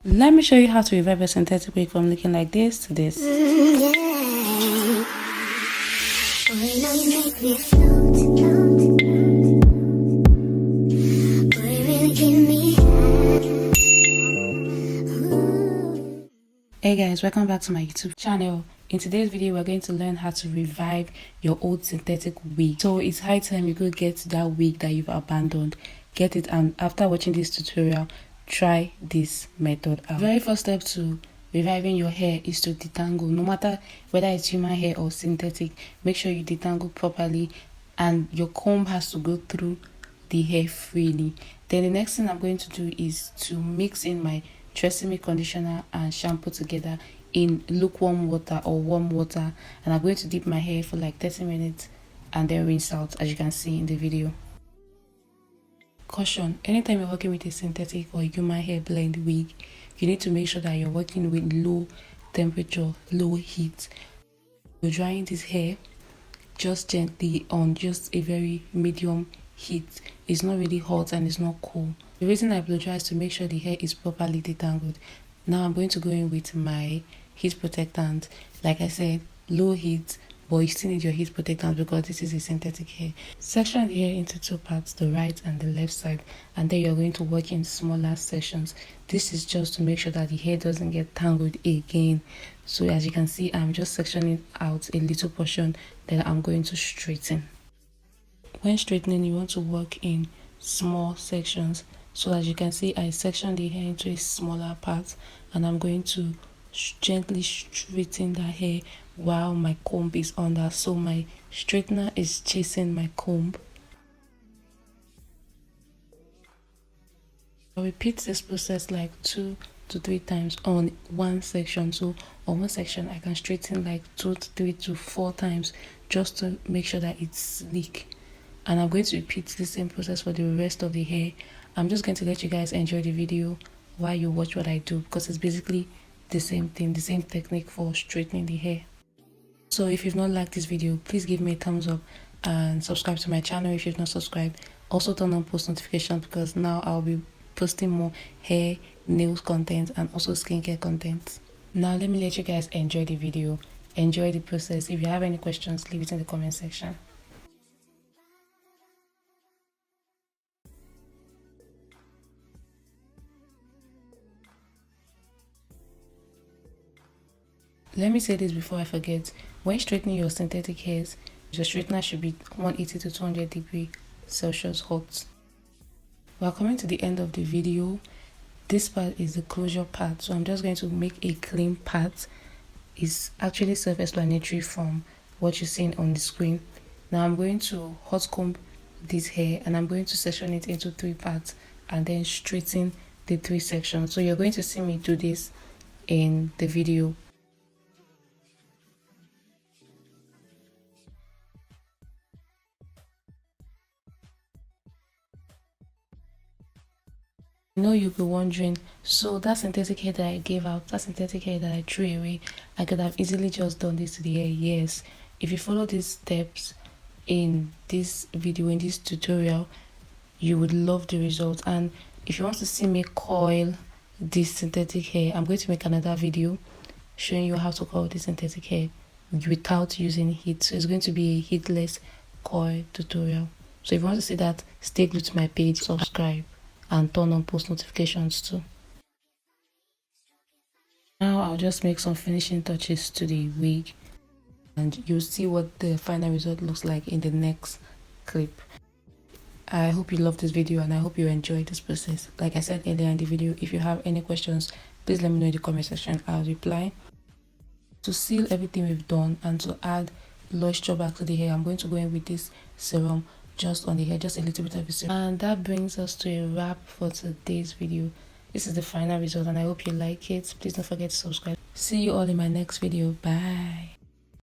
Let me show you how to revive a synthetic wig from looking like this to this. Hey guys, welcome back to my YouTube channel. In today's video, we're going to learn how to revive your old synthetic wig. So it's high time you go get that wig that you've abandoned. Get it, and after watching this tutorial, try this method out. The very first step to reviving your hair is to detangle. No matter whether it's human hair or synthetic, make sure you detangle properly and your comb has to go through the hair freely. Then the next thing I'm going to do is to mix in my Tresemme conditioner and shampoo together in lukewarm water or warm water, and I'm going to dip my hair for like 30 minutes and then rinse out, as you can see in the video. Caution: anytime you're working with a synthetic or human hair blend wig, you need to make sure that you're working with low temperature, low heat. You're drying this hair just gently on just a very medium heat. It's not really hot and it's not cool. The reason I blow dry is to make sure the hair is properly detangled. Now I'm going to go in with my heat protectant. Like I said, low heat, but you still need your heat protectant because this is a synthetic hair. Section the hair into two parts, the right and the left side, and then you're going to work in smaller sections. This is just to make sure that the hair doesn't get tangled again. So as you can see, I'm just sectioning out a little portion that I'm going to straighten. When straightening, you want to work in small sections. So as you can see, I section the hair into a smaller part, and I'm going to gently straighten the hair while my comb is under. So my straightener is chasing my comb. I'll repeat this process like 2 to 3 times on one section. So on one section, I can straighten like 2 to 3 to 4 times just to make sure that it's sleek. And I'm going to repeat the same process for the rest of the hair. I'm just going to let you guys enjoy the video while you watch what I do, because it's basically the same thing, the same technique for straightening the hair. So if you've not liked this video, please give me a thumbs up and subscribe to my channel if you've not subscribed. Also turn on post notifications, because now I'll be posting more hair, nails content and also skincare content. Now let me let you guys enjoy the video, enjoy the process. If you have any questions, leave it in the comment section. Let me say this before I forget. When straightening your synthetic hairs, your straightener should be 180 to 200 degrees Celsius hot. We are coming to the end of the video. This part is the closure part, so I'm just going to make a clean part. It's actually self-explanatory from what you're seeing on the screen. Now I'm going to hot comb this hair and I'm going to section it into 3 parts and then straighten the 3 sections. So you're going to see me do this in the video. I know you'll be wondering, so that synthetic hair that I gave out, that synthetic hair that I threw away, I could have easily just done this to the hair. Yes, if you follow these steps in this video, in this tutorial, you would love the result. And if you want to see me coil this synthetic hair, I'm going to make another video showing you how to coil this synthetic hair without using heat. So it's going to be a heatless coil tutorial. So if you want to see that, stay glued to my page, subscribe and turn on post notifications too. Now I'll just make some finishing touches to the wig and you'll see what the final result looks like in the next clip. I hope you love this video and I hope you enjoyed this process. Like I said earlier in the video, if you have any questions, please let me know in the comment section. I'll reply. To seal everything we've done and to add moisture back to the hair, I'm going to go in with this serum just on the hair, just a little bit of a serum. And that brings us to a wrap for today's video. This is the final result and I hope you like it. Please don't forget to subscribe. See you all in my next video. Bye.